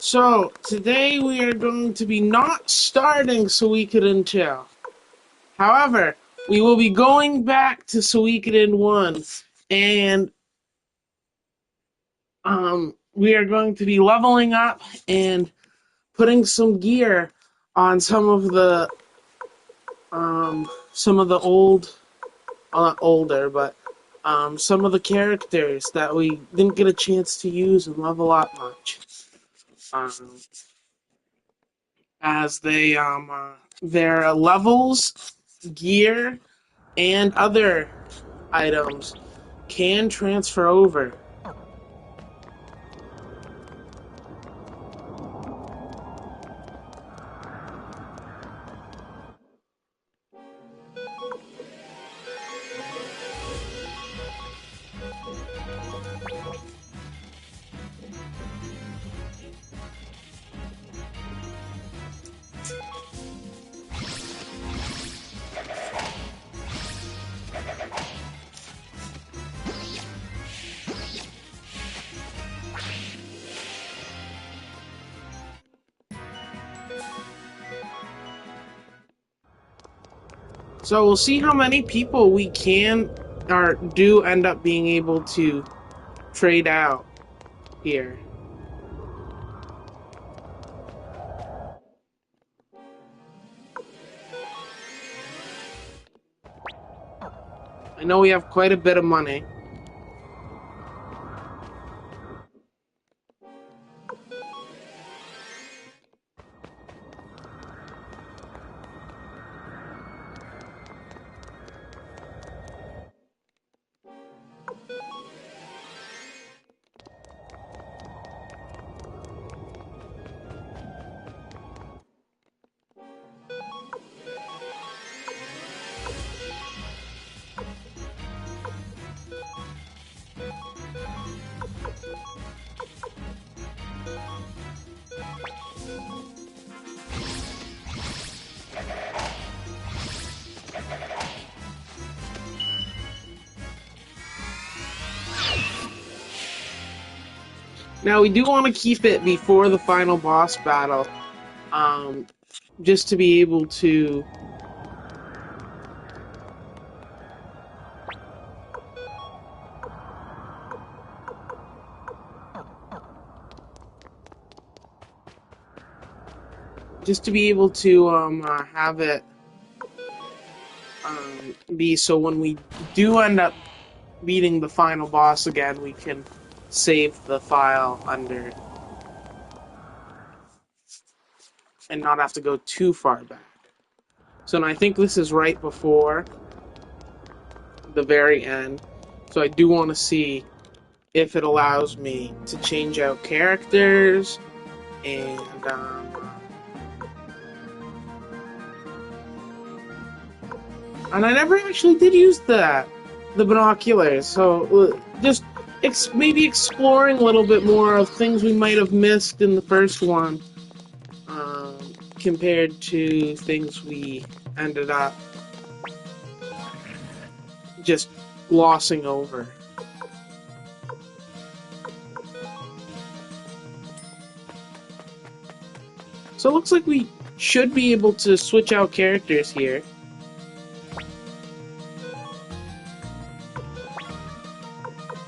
So, today we are going to be not starting Suikoden 2. However, we will be going back to Suikoden 1 and we are going to be leveling up and putting some gear on some of the old not older, but some of the characters that we didn't get a chance to use and level up much. Um, as their levels, gear, and other items can transfer over. So we'll see how many people we can or do end up being able to trade out here. I know we have quite a bit of money. Now we do want to keep it before the final boss battle, um, just to be able to have it be so when we do end up beating the final boss again, we can save the file under and not have to go too far back. So and I think this is right before the very end. So I do want to see if it allows me to change out characters and and I never actually did use the binoculars. So just maybe exploring a little bit more of things we might have missed in the first one, compared to things we ended up just glossing over. So it looks like we should be able to switch out characters here.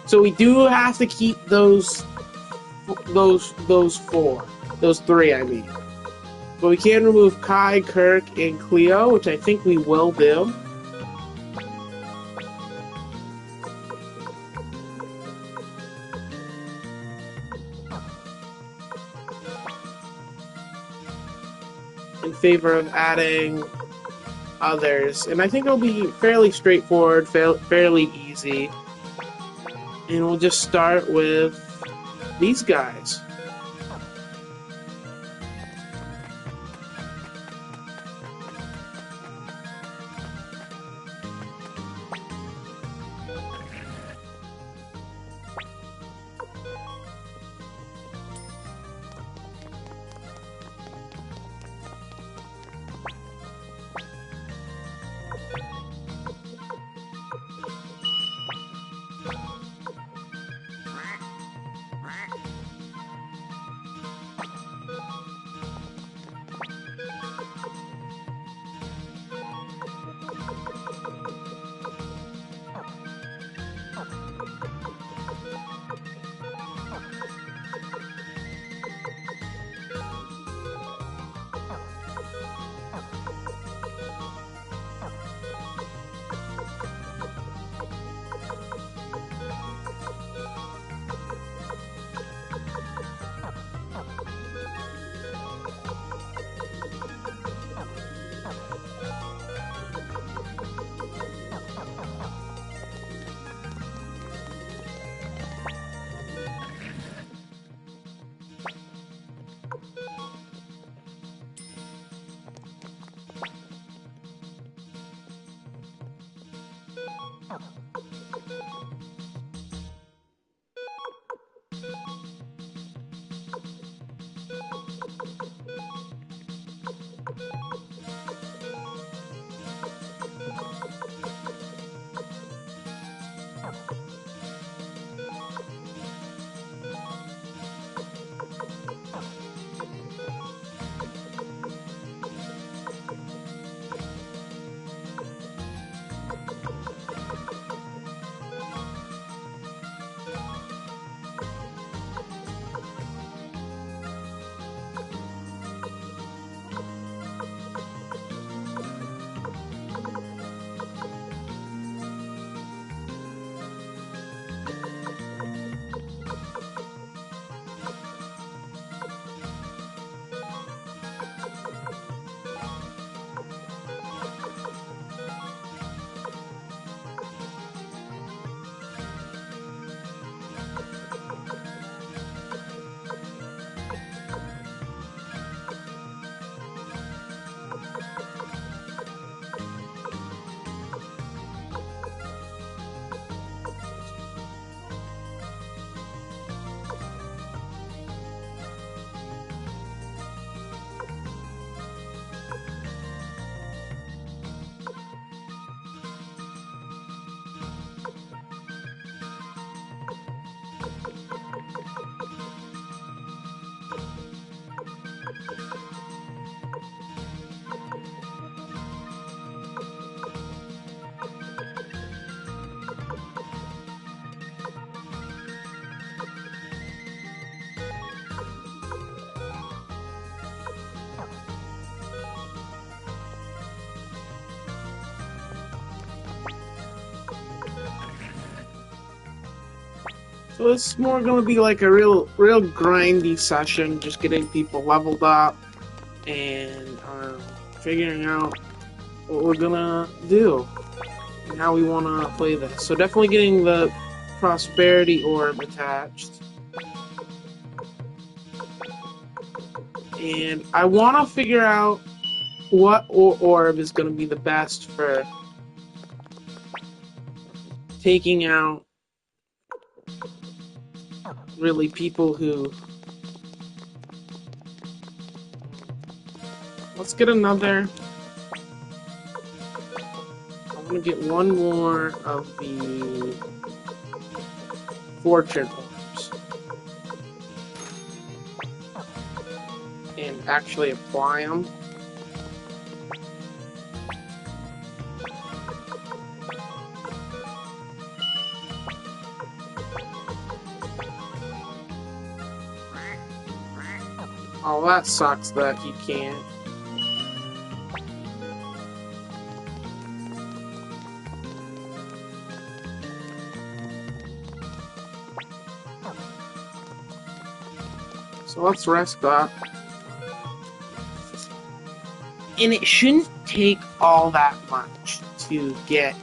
So we do have to keep those three, I mean. But we can remove Kai, Kirk, and Cleo, which I think we will do. In favor of adding others. And I think it'll be fairly straightforward, fairly easy. And we'll just start with these guys. So it's more gonna be like a real grindy session, just getting people leveled up and figuring out what we're gonna do and how we wanna play this. So definitely getting the prosperity orb attached. And I wanna figure out what orb is gonna be the best for taking out really people who. Let's get another. I want to get one more of the fortune orbs and actually apply them. Oh, that sucks that you can't. So let's rest up. And it shouldn't take all that much to get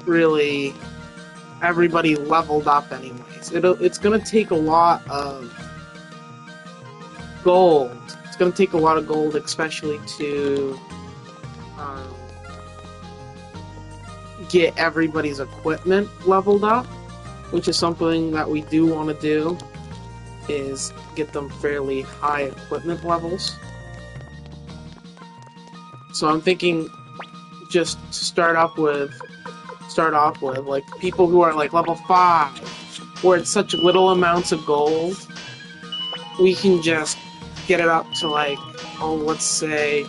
really everybody leveled up anyways. It's gonna take a lot of gold. It's gonna take a lot of gold, especially to get everybody's equipment leveled up, which is something that we do want to do, is get them fairly high equipment levels. So I'm thinking just to start off with like people who are like level 5, where it's such little amounts of gold, we can just get it up to like, oh, let's say,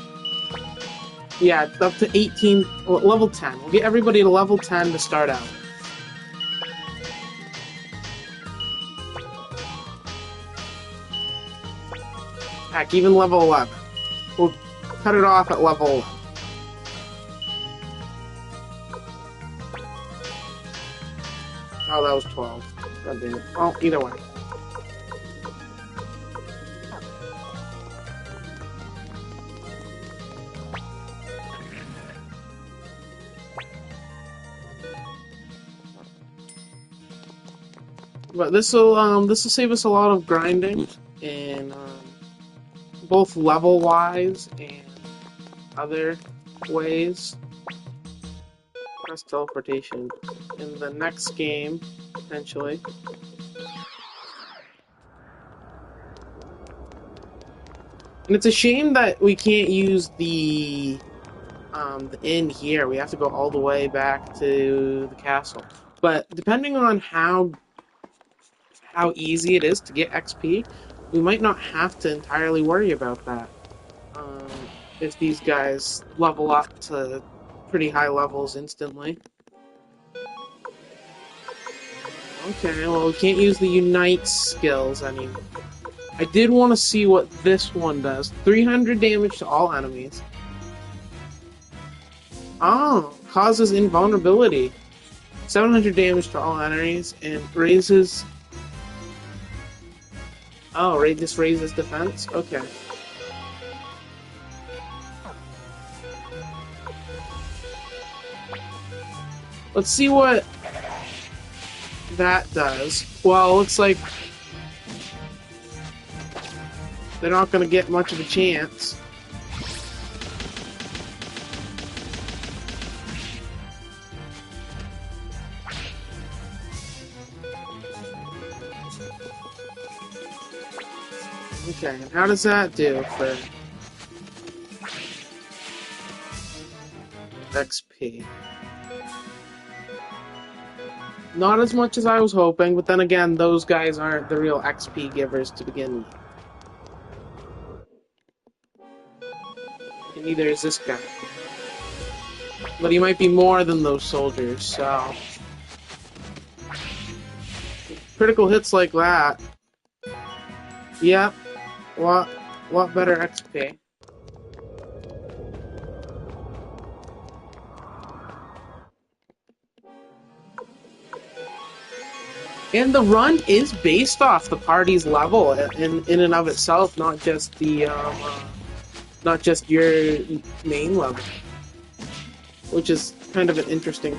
yeah, up to 18, level 10. We'll get everybody to level 10 to start out. Heck, even level 11. We'll cut it off at level 11. Oh, that was 12. God damn it. Well, either way. But this will save us a lot of grinding, and both level wise and other ways. Press teleportation in the next game, potentially. And it's a shame that we can't use the inn here. We have to go all the way back to the castle. But depending on how easy it is to get XP, we might not have to entirely worry about that. If these guys level up to pretty high levels instantly. Okay, well, we can't use the Unite skills anymore. I did want to see what this one does. 300 damage to all enemies. Oh, causes invulnerability. 700 damage to all enemies and raises... Oh, this raises defense? Okay. Let's see what that does. Well, it looks like they're not going to get much of a chance. Okay, and how does that do for XP? Not as much as I was hoping, but then again, those guys aren't the real XP givers to begin with. And neither is this guy. But he might be more than those soldiers, so... Critical hits like that. Yep. Lot better XP. And the run is based off the party's level in and of itself, not just your main level, which is kind of an interesting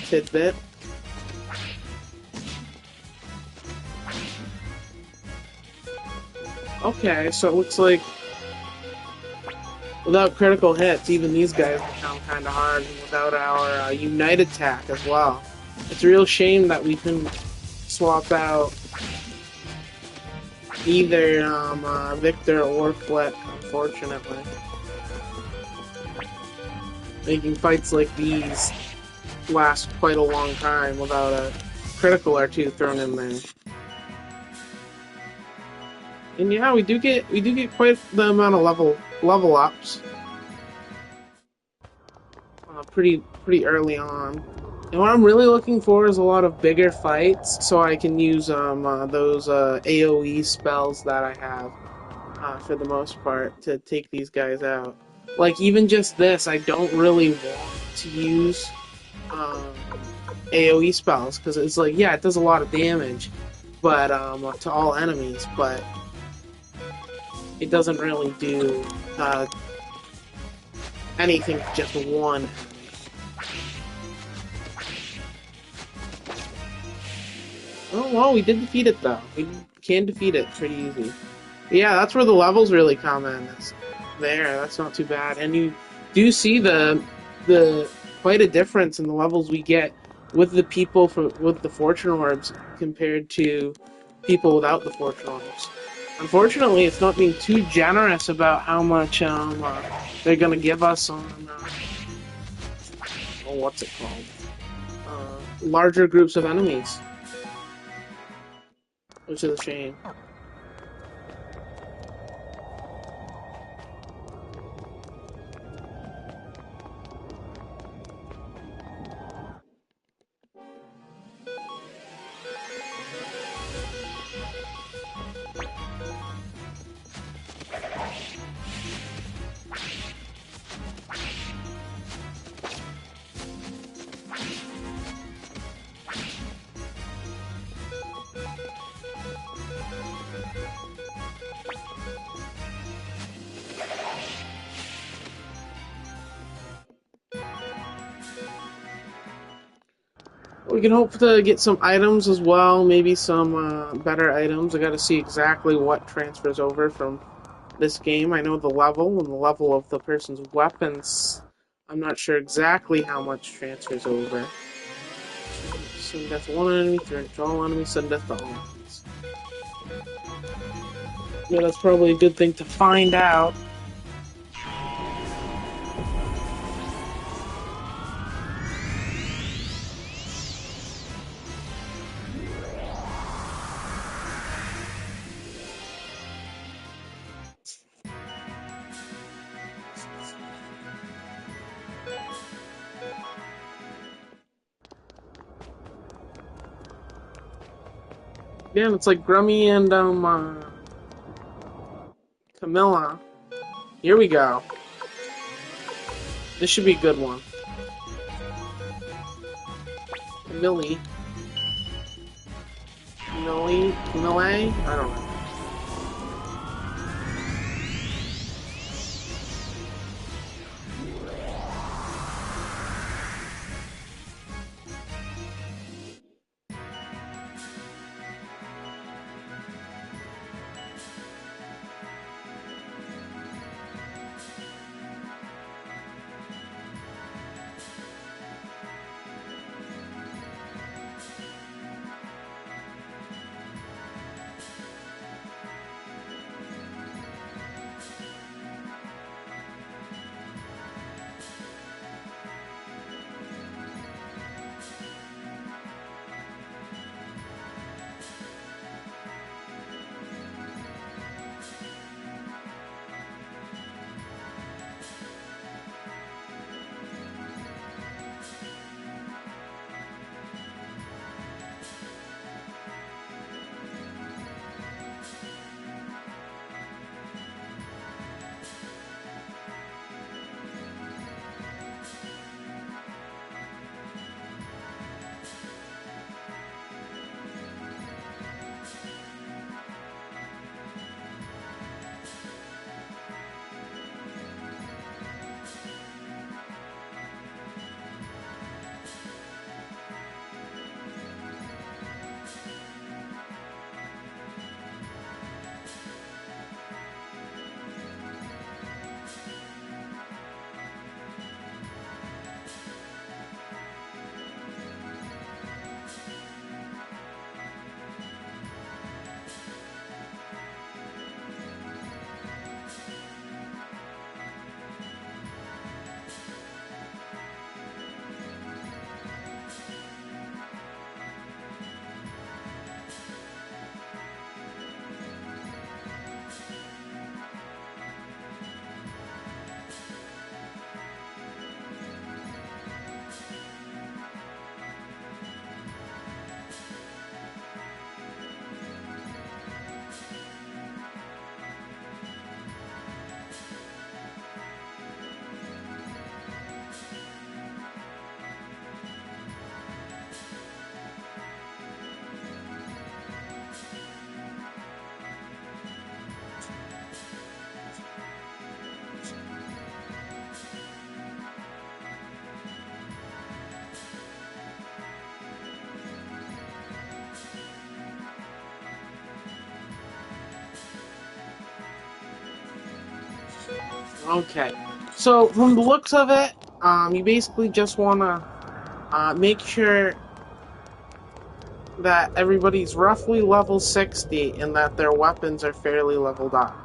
tidbit. Okay, so it looks like without critical hits, even these guys become kind of hard, and without our Unite attack as well. It's a real shame that we couldn't swap out either Victor or Flick, unfortunately. Making fights like these last quite a long time without a critical or two thrown in there. And yeah, we do get quite the amount of level ups pretty early on. And what I'm really looking for is a lot of bigger fights, so I can use those AOE spells that I have for the most part to take these guys out. Like even just this, I don't really want to use um, AOE spells because it's like yeah, it does a lot of damage, but to all enemies, but it doesn't really do anything to just one. Oh well, we did defeat it though. We can defeat it pretty easy. But yeah, that's where the levels really come in. It's there. That's not too bad, and you do see the quite a difference in the levels we get with the people with the fortune orbs compared to people without the fortune orbs. Unfortunately, it's not being too generous about how much they're gonna give us on oh, what's it called? Larger groups of enemies, which is a shame. We can hope to get some items as well, maybe some better items. I gotta see exactly what transfers over from this game. I know the level and the level of the person's weapons. I'm not sure exactly how much transfers over. Sudden death to one enemy, turn to all enemies, sudden death to all enemies. Yeah, that's probably a good thing to find out. Yeah, it's like Grummy and Camilla. Here we go. This should be a good one. Camille. Camille? I don't know. Okay. So from the looks of it, you basically just wanna make sure that everybody's roughly level 60 and that their weapons are fairly leveled up.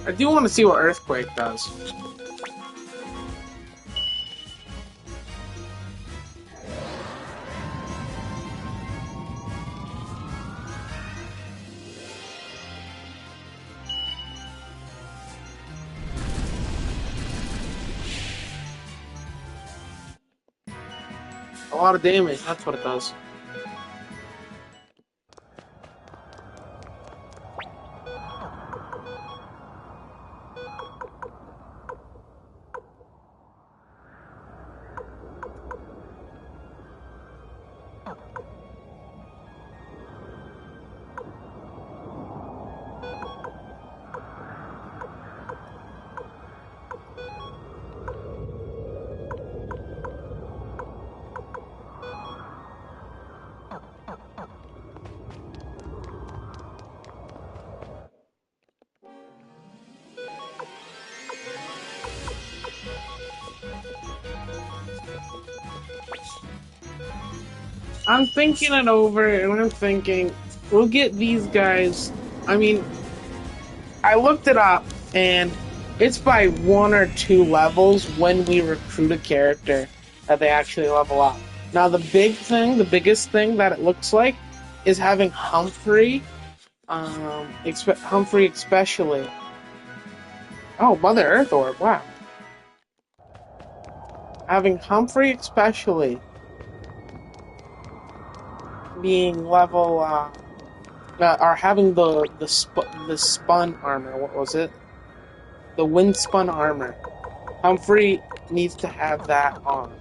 I do want to see what Earthquake does. A lot of damage, that's what it does. I'm thinking it over and I'm thinking we'll get these guys. I mean, I looked it up and it's by one or two levels when we recruit a character that they actually level up. Now, the biggest thing that it looks like is having Humphrey, Humphrey especially. Oh, Mother Earth Orb, wow. Having Humphrey especially being level, or having the spun armor. What was it? The wind spun armor. Humphrey needs to have that on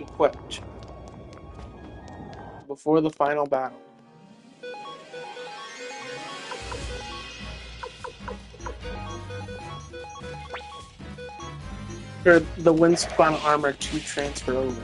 equipped before the final battle. For the wind spun armor to transfer over.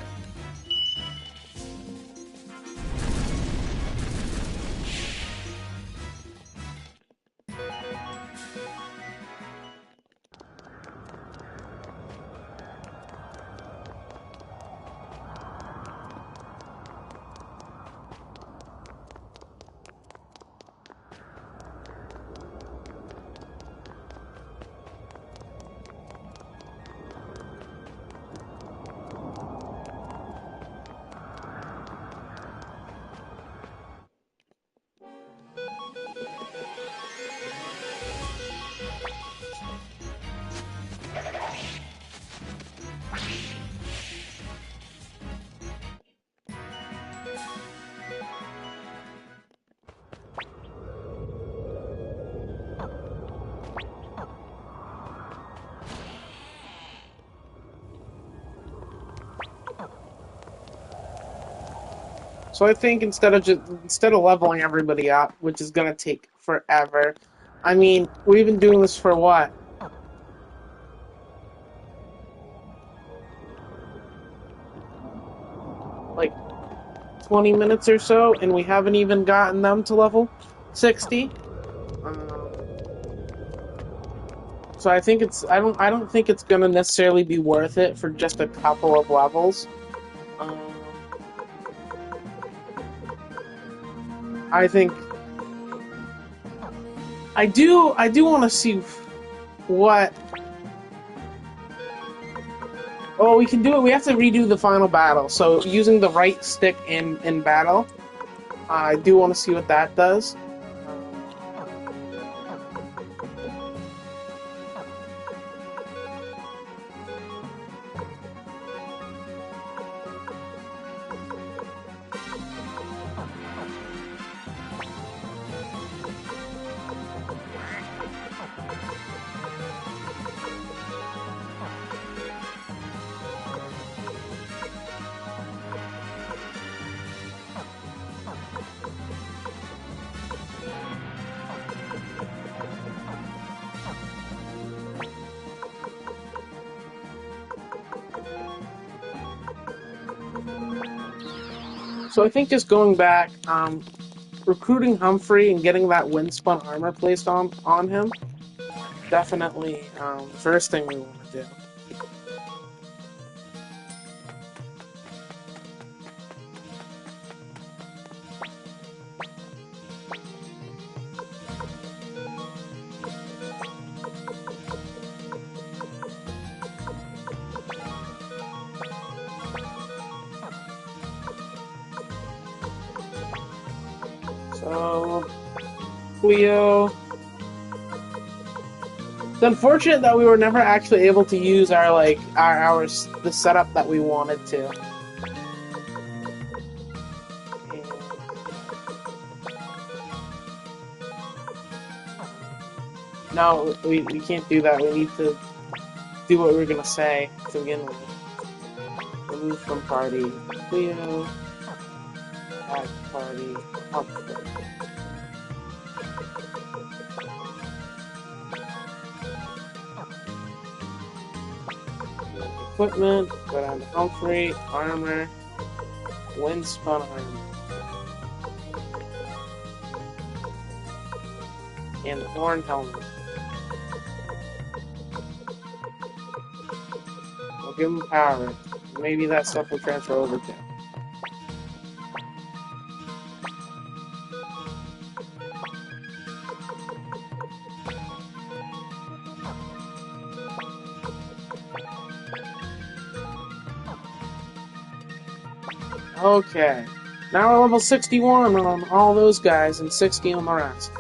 So I think instead of leveling everybody up, which is gonna take forever. I mean, we've been doing this for what? Like 20 minutes or so, and we haven't even gotten them to level 60. Um, so I think I don't think it's gonna necessarily be worth it for just a couple of levels. Um, I think I do want to see what. Oh, we can do it. We have to redo the final battle. So using the right stick in battle, I do want to see what that does. So I think just going back, recruiting Humphrey and getting that windspun armor placed on him, definitely the first thing we want to do. So Cleo. It's unfortunate that we were never actually able to use our the setup that we wanted to. No, we can't do that. We need to do what we were gonna say to begin with. Remove from party. Cleo. Add party. Humphrey. Equipment. Go down to Humphrey. Armor. Windspun armor. And the horn helmet. We'll give him power. Maybe that stuff will transfer over to him. Okay. Now we're level 61 on all those guys and 60 on the rest.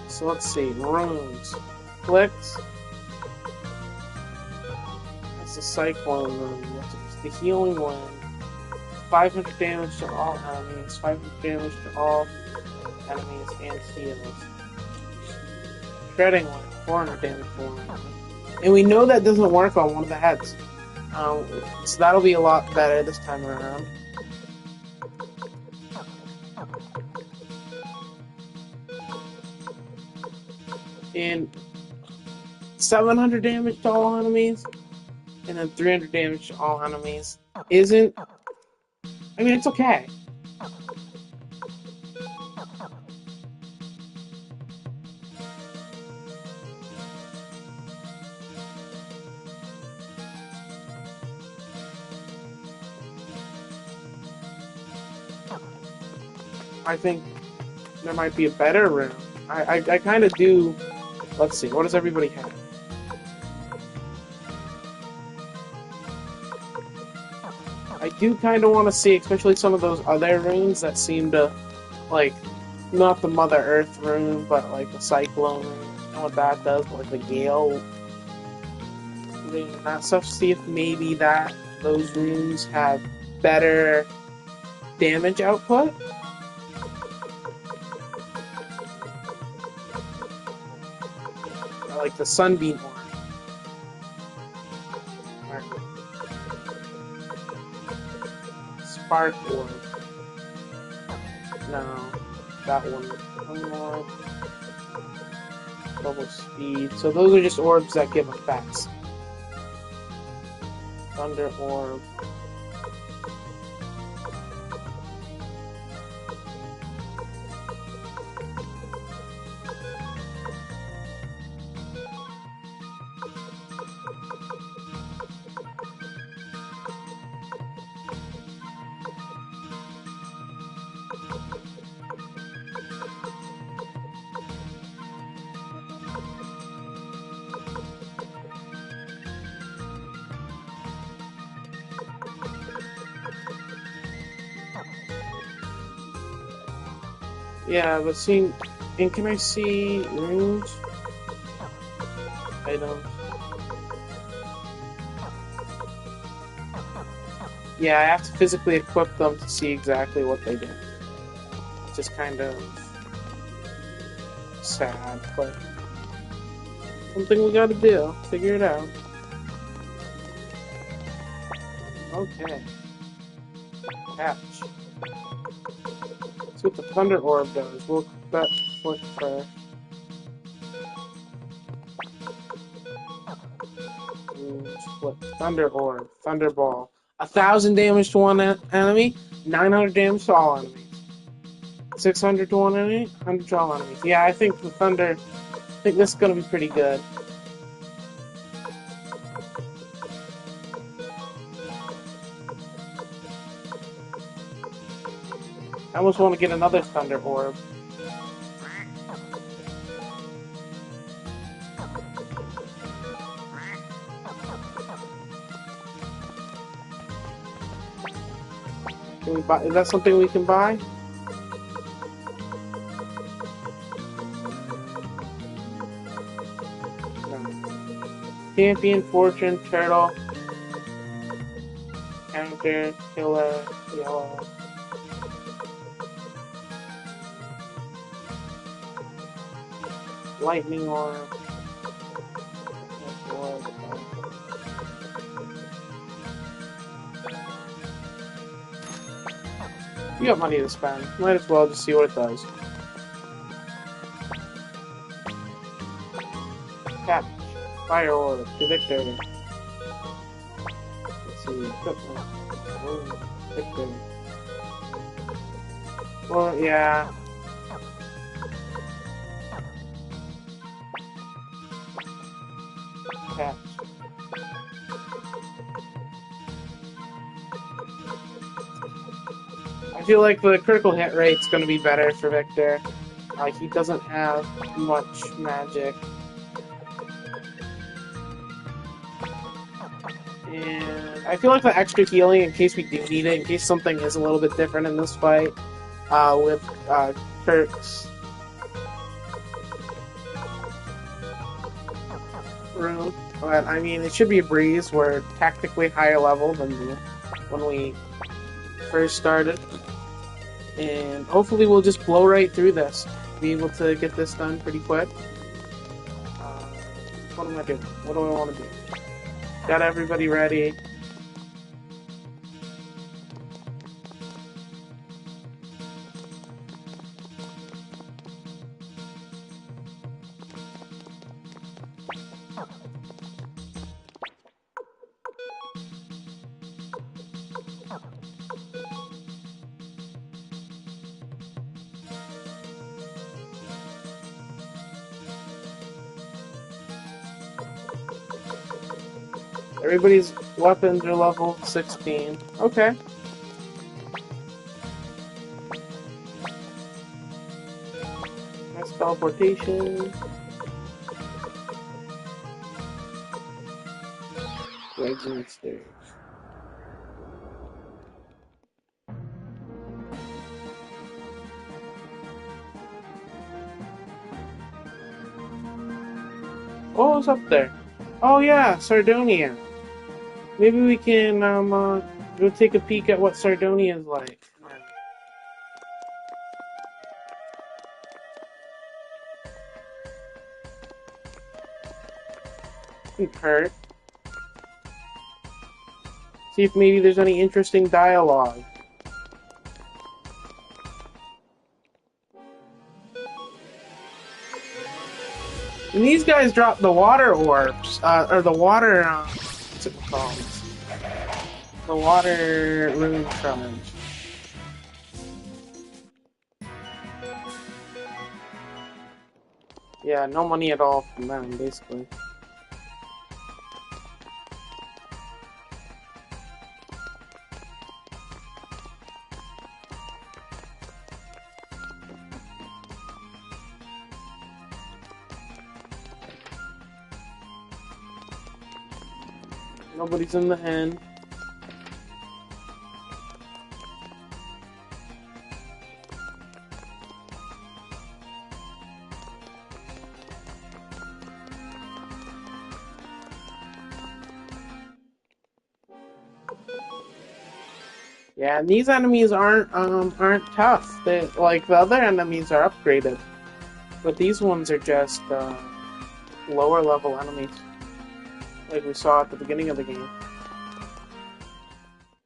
So let's see. Runes. Clicks. That's the Cyclone rune. It's the Healing Wind. 500 damage to all enemies. 500 damage to all enemies and heals. Shredding Wind. 400 damage for one enemy. And we know that doesn't work on one of the heads. So that'll be a lot better this time around. And 700 damage to all enemies, and then 300 damage to all enemies isn't. I mean, it's okay. I think there might be a better rune. I kind of do. Let's see. What does everybody have? I do kind of want to see, especially some of those other runes that seem to, like, not the Mother Earth rune, but like the Cyclone rune, and what that does, like the Gale rune and that stuff. See if maybe those runes have better damage output. Like the Sunbeam Orb. Spark Orb. No, that one. One more. Double speed. So those are just orbs that give effects. Thunder orb. Yeah, but see, and can I see runes? Items. Yeah, I have to physically equip them to see exactly what they do. It's just kind of sad, but something we gotta do. Figure it out. Okay. Catch. Let's see what the Thunder Orb does. We'll that flick first. Flip. Thunder Orb. Thunder Ball. 1,000 damage to one enemy, 900 damage to all enemies. 600 to one enemy, 100 to all enemies. Yeah, I think the Thunder. I think this is gonna be pretty good. I almost want to get another Thunder Orb. Can we buy? Is that something we can buy? No. Champion, Fortune, Turtle, Counter, Killer, Yellow. Lightning Orb. You got money to spend. Might as well just see what it does. Catch. Fire Orb. To victory. Let's see. Victory. Well, yeah. Catch. I feel like the critical hit rate's going to be better for Victor. He doesn't have much magic. And I feel like the extra healing, in case we do need it, in case something is a little bit different in this fight, with Kirk's rune. But, I mean, it should be a breeze. We're technically higher level than when we first started. And hopefully we'll just blow right through this. Be able to get this done pretty quick. What am I doing? What do I want to do? Got everybody ready. Everybody's weapons are level 16. Okay. Nice teleportation. Legs and stairs. Oh, what's up there? Oh yeah, Sardonia. Maybe we can go take a peek at what Sardonia is like. Couldn't hurt. See if maybe there's any interesting dialogue. And these guys drop the water orbs, or the water, what's it called? The water rune charge. Yeah, no money at all from them, basically. Nobody's in the end. Yeah, and these enemies aren't tough. They, like the other enemies are upgraded, but these ones are just lower level enemies, like we saw at the beginning of the game.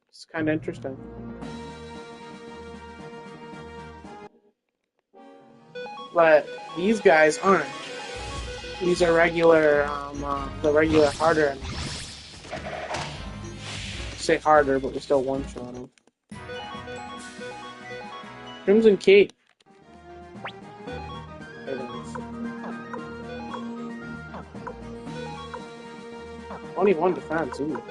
It's kind of interesting. But these guys aren't. These are regular, the regular harder enemies. Say harder, but we still one-shot them. Crimson Cape. 21 defense, ooh.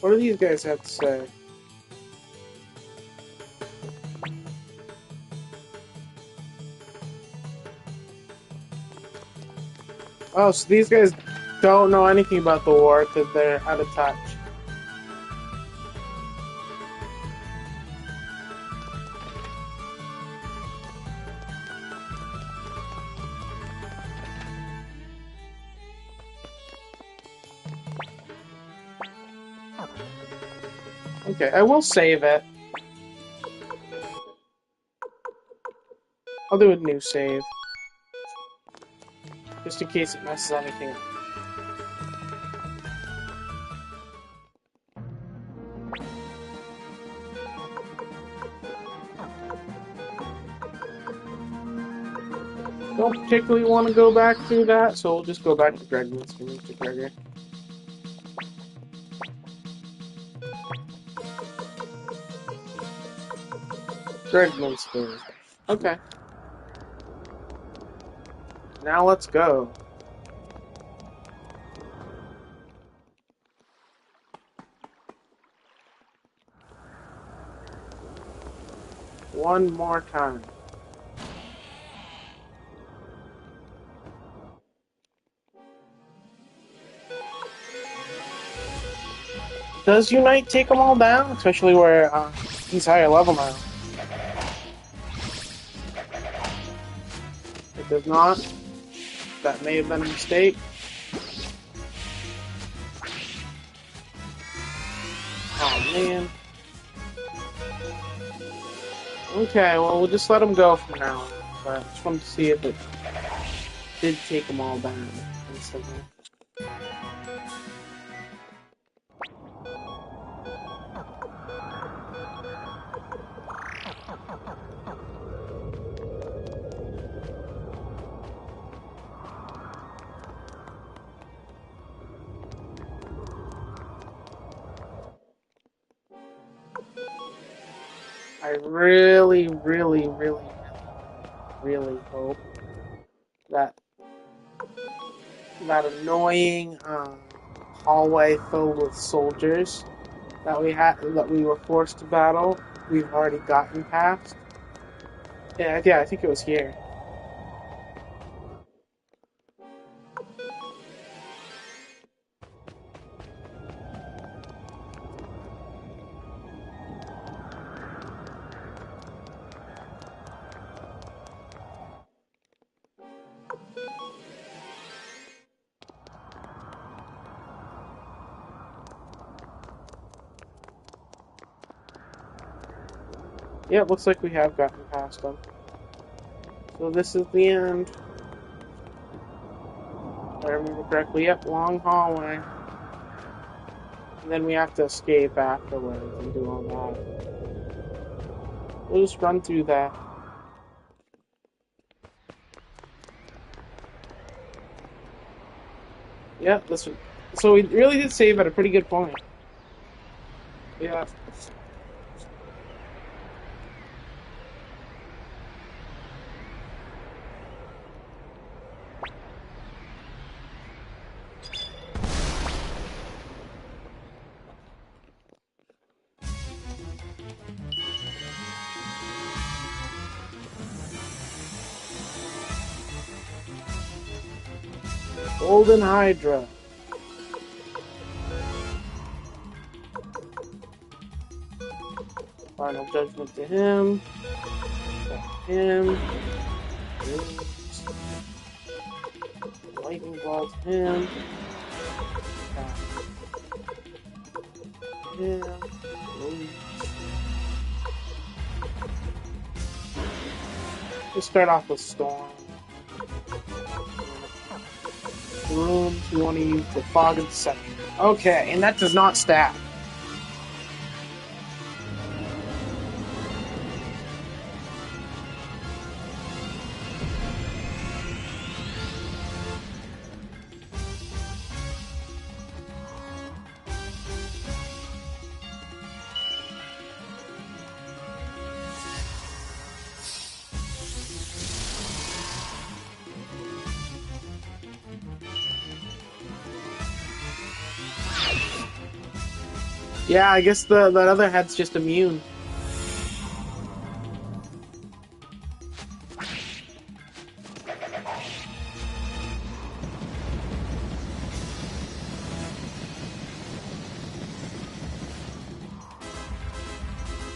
What do these guys have to say? Oh, so these guys don't know anything about the war because they're out of touch. Okay, I will save it. I'll do a new save. Just in case it messes anything up. Don't particularly want to go back through that, so we'll just go back to Gregman's to Mr. Gregor. Gregman's food. Okay. Now let's go. One more time. Does Unite take them all down? Especially where he's higher level now. It does not. That may have been a mistake. Oh man. Okay, well we'll just let him go from now on. But I just wanted to see if it did take them all down instantly. I really, really, really, really hope that that annoying hallway filled with soldiers that we were forced to battle. We've already gotten past. Yeah, I think it was here. Yeah, it looks like we have gotten past them. So this is the end. If I remember correctly. Yep, long hallway. And then we have to escape afterwards and do all that. We'll just run through that. Yep, this was, so we really did save at a pretty good point. Yeah. Golden Hydra. Final judgment to him. Him. Lightning ball to him. Him. Let's start off with Storm. Rooms, we want to use the Fog of Deception. Okay, and that does not stab. Yeah, I guess that other head's just immune.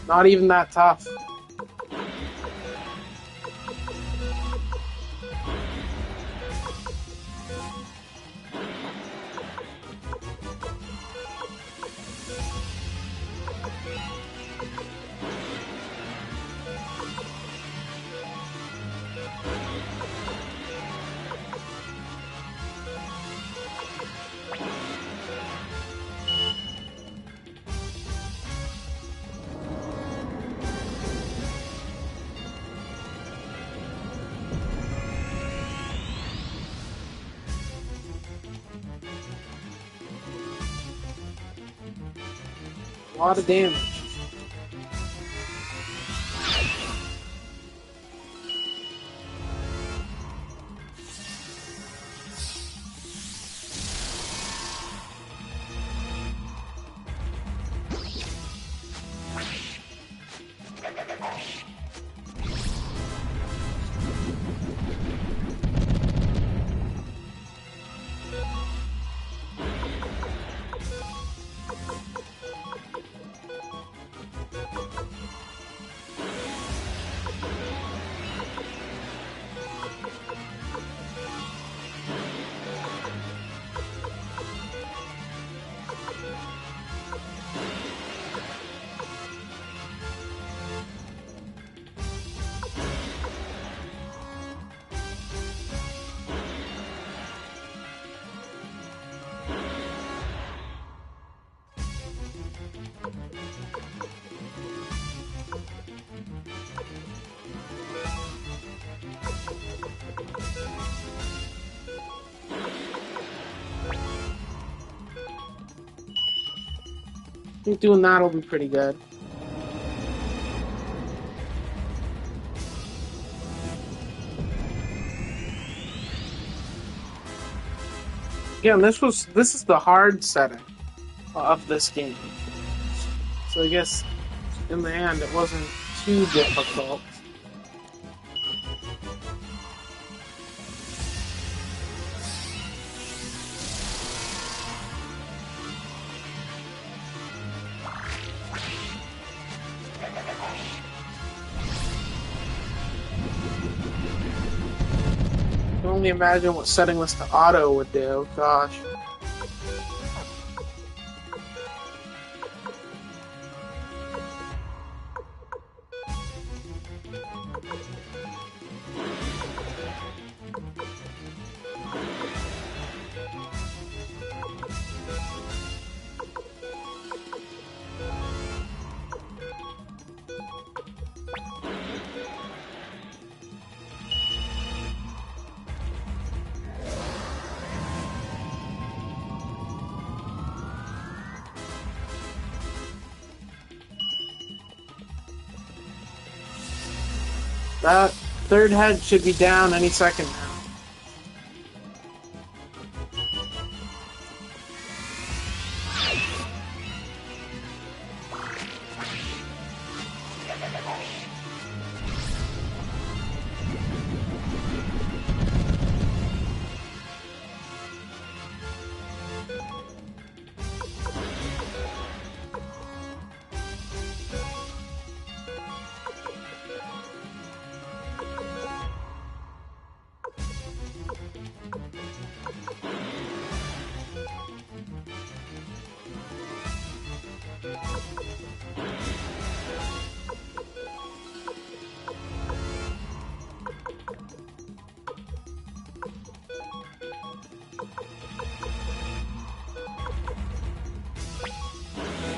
Not even that tough. A lot of damage. I think doing that'll be pretty good. Again, this is the hard setting of this game. So I guess in the end it wasn't too difficult. I can only imagine what setting this to auto would do. Gosh. That third head should be down any second now.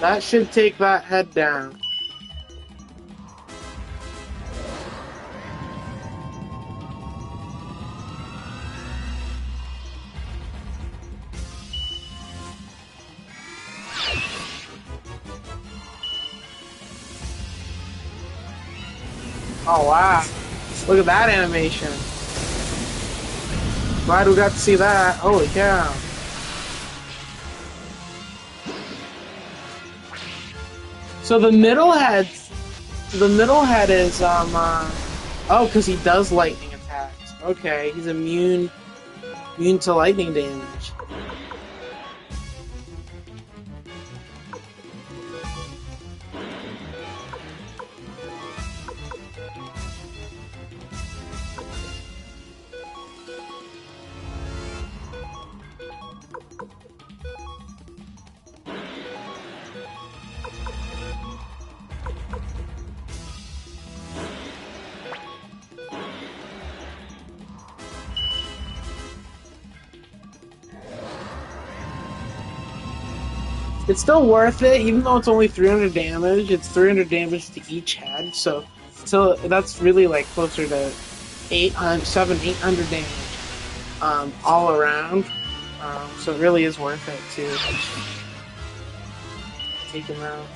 That should take that head down. Oh wow. Look at that animation. Glad we got to see that. Holy cow. So the middle head is oh, because he does lightning attacks. Okay, he's immune to lightning damage. It's still worth it, even though it's only 300 damage. It's 300 damage to each head, so that's really like closer to 800 damage all around. So it really is worth it to take him out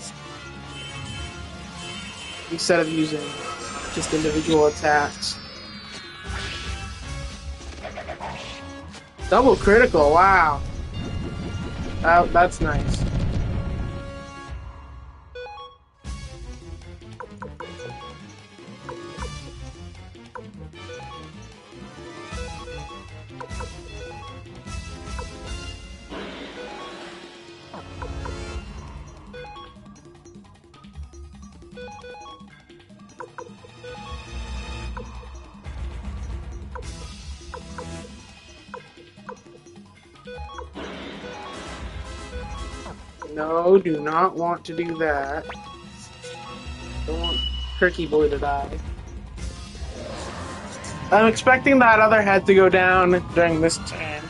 instead of using just individual attacks. Double critical, wow. That's nice. No, do not want to do that. Don't want Kirky Boy to die. I'm expecting that other head to go down during this turn.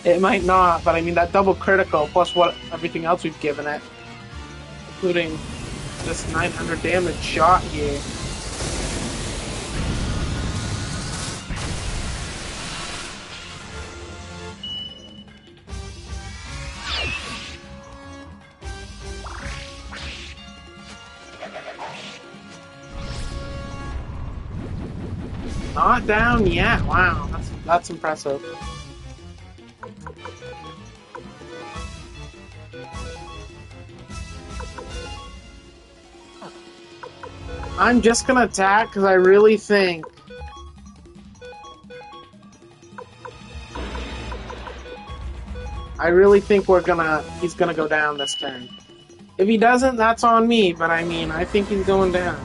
It might not, but I mean that double critical plus what everything else we've given it, including this 900 damage shot here. Not down yet. Wow, that's impressive. I'm just gonna attack because I really think he's gonna go down this turn. If he doesn't, that's on me, but I mean, I think he's going down.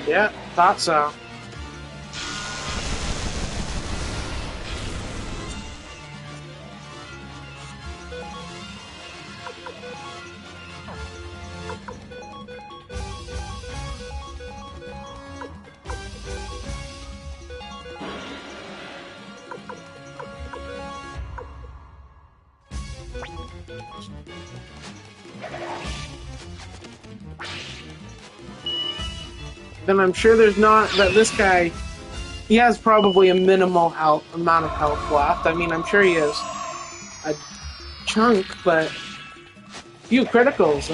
Yeah, thought so. Then I'm sure there's not that this guy. He has probably a minimal amount of health left. I mean, I'm sure he has a chunk, but few criticals.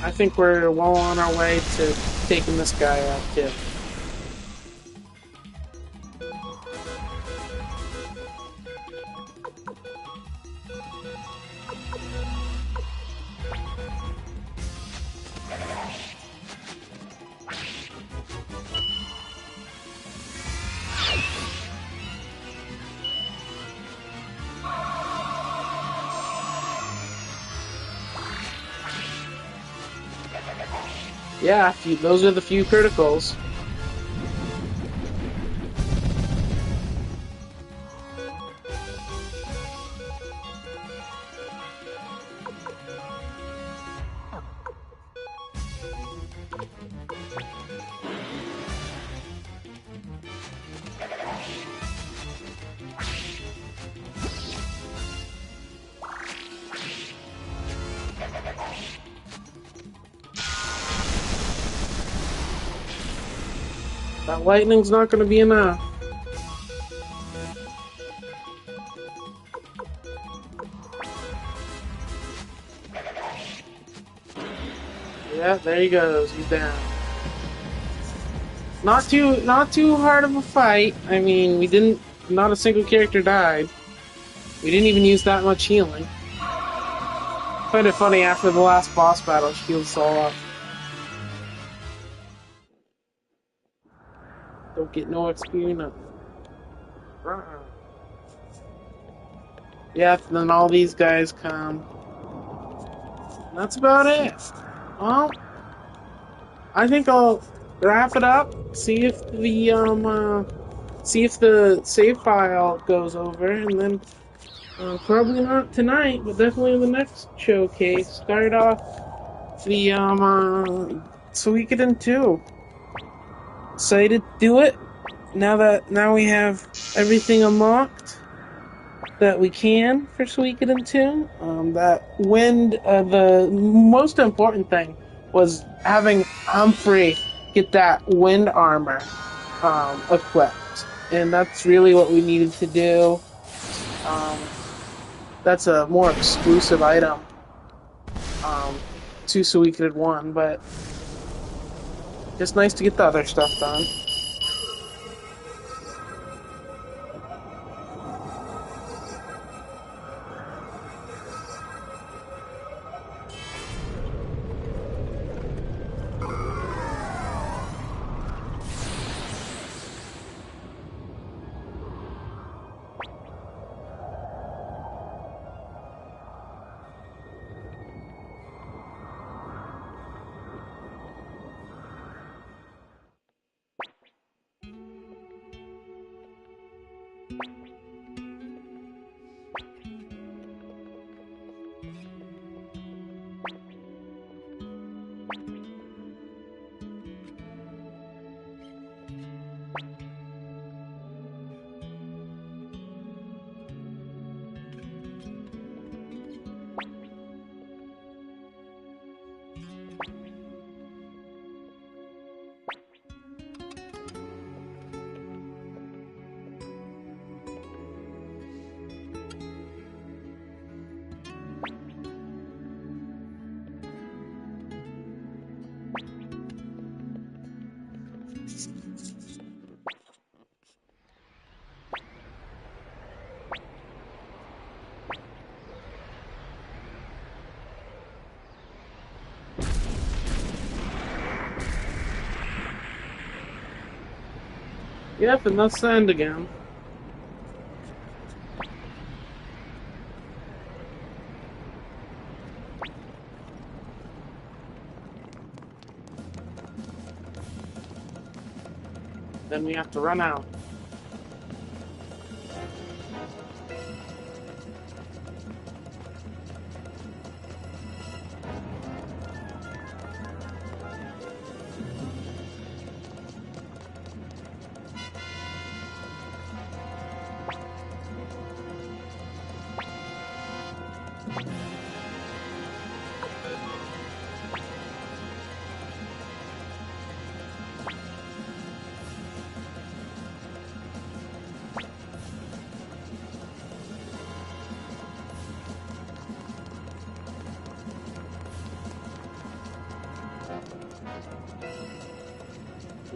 I think we're well on our way to taking this guy out too. Yeah, those are the few criticals. That lightning's not going to be enough. Yeah, there he goes. He's down. Not too hard of a fight. I mean, not a single character died. We didn't even use that much healing. Find it funny after the last boss battle, she healed us all up. Don't get no experience. Yeah, then all these guys come. That's about it. Well, I think I'll wrap it up. See if the save file goes over, and then probably not tonight, but definitely in the next showcase. Start off the Suikoden 2. Excited to do it. Now we have everything unlocked that we can for Suikoden 2. That wind, the most important thing was having Humphrey get that wind armor equipped, and that's really what we needed to do. Um, that's a more exclusive item um, to Suikoden 1, but just nice to get the other stuff done. Yep, and that's the end again. Then we have to run out.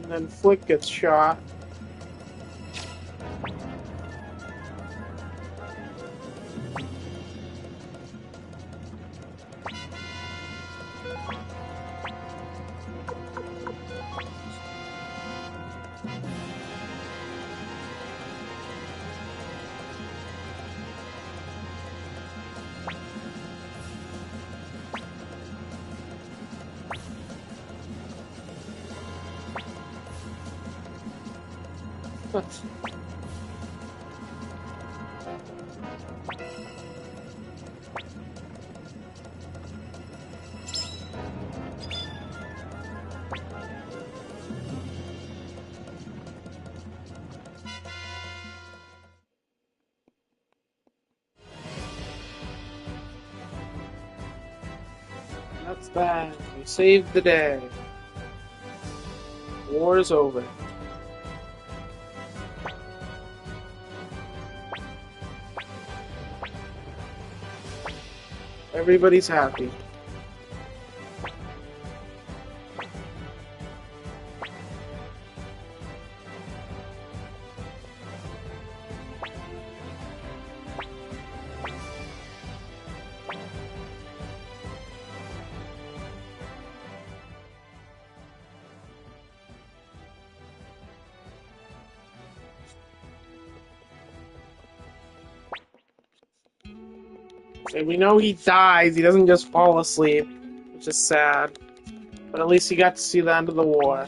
And then Flick gets shot. That's that. We saved the day. War is over. Everybody's happy. And we know he dies, he doesn't just fall asleep, which is sad. But at least he got to see the end of the war.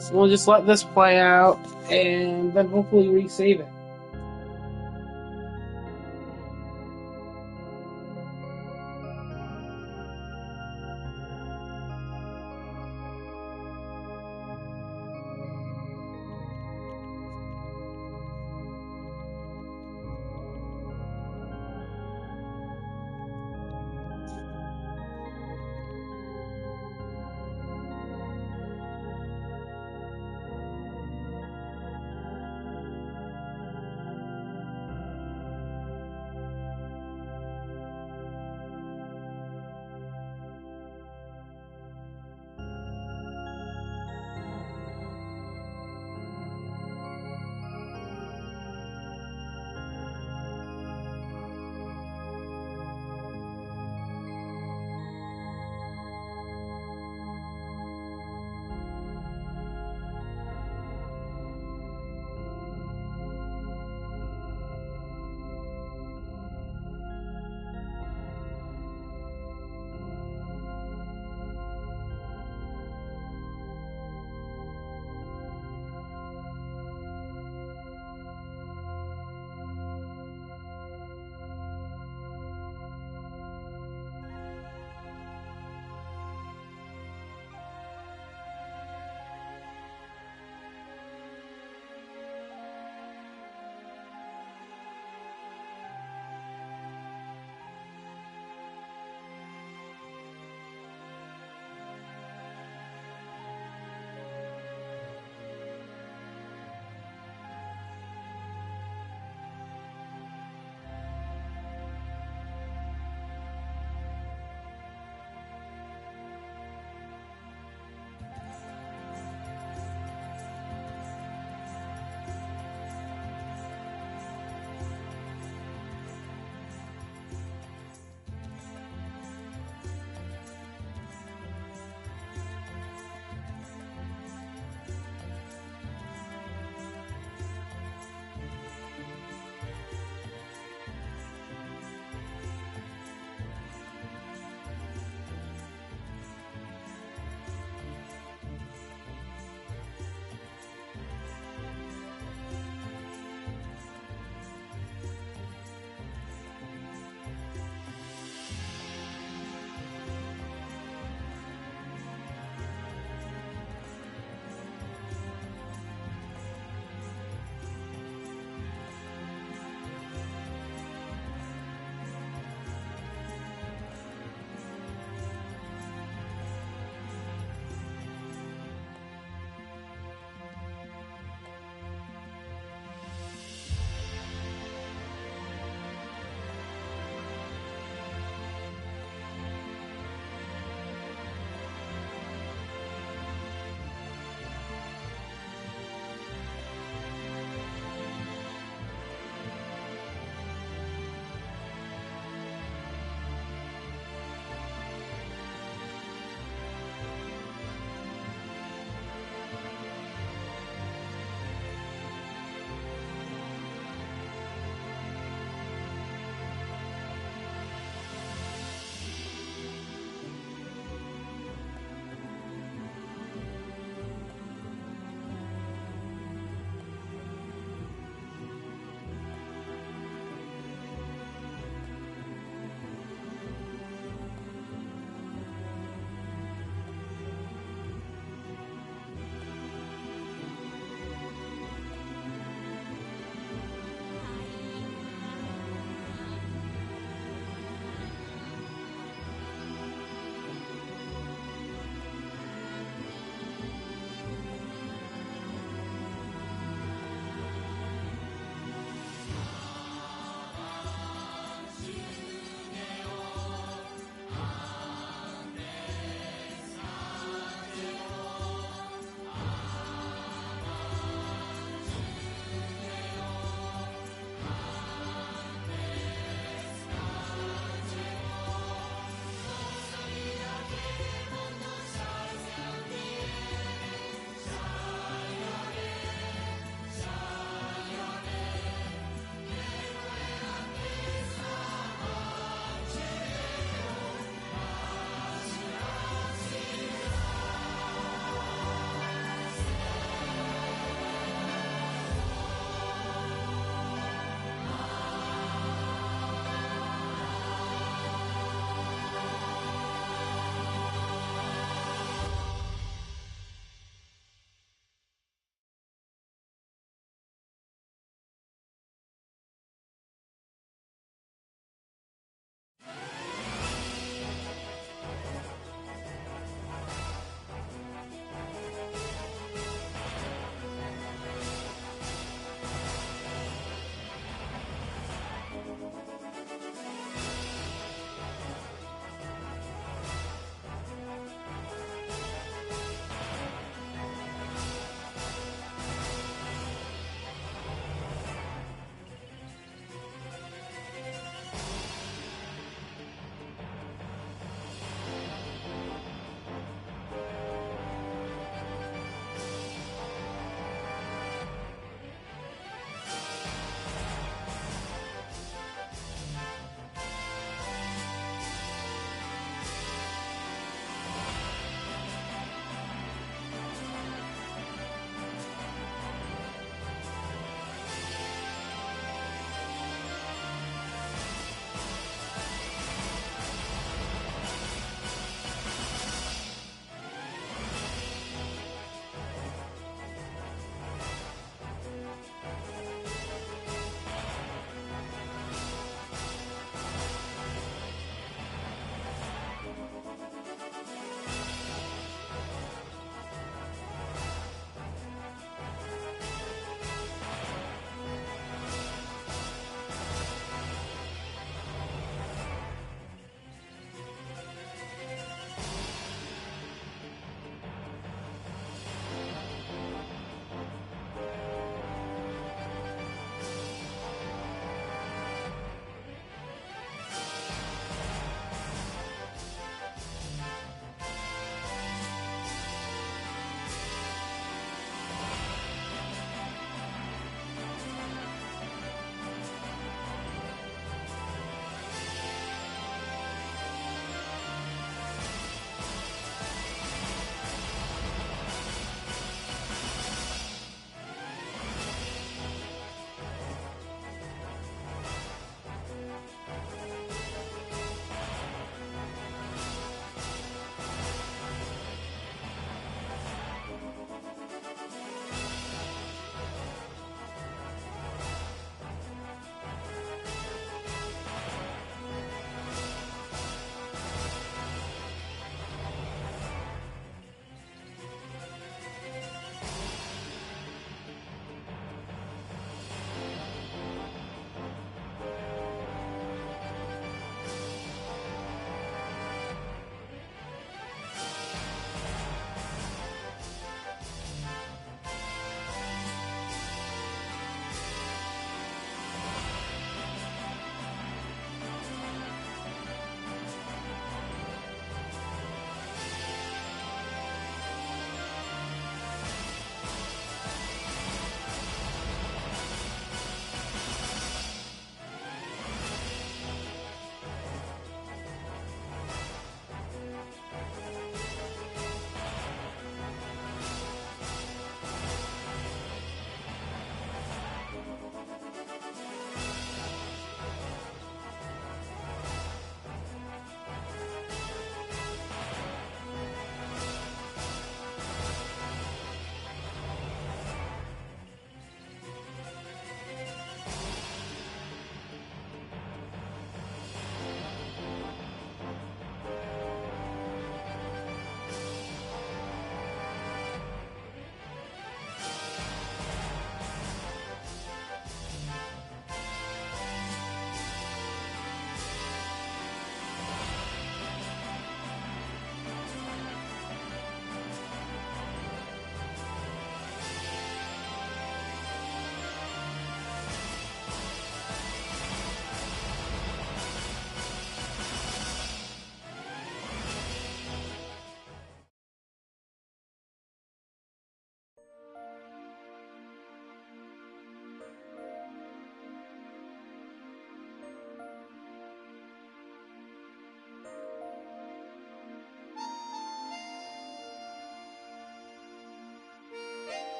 So we'll just let this play out and then hopefully resave it.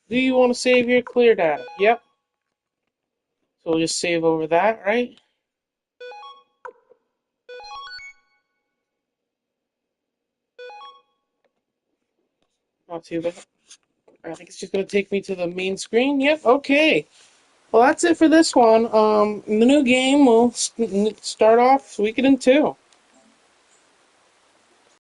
Do you want to save your clear data? Yep. So we'll just save over that, right? Not too bad. I think it's just going to take me to the main screen. Yep, okay. Well, that's it for this one. In the new game, we'll start off Suikoden 2.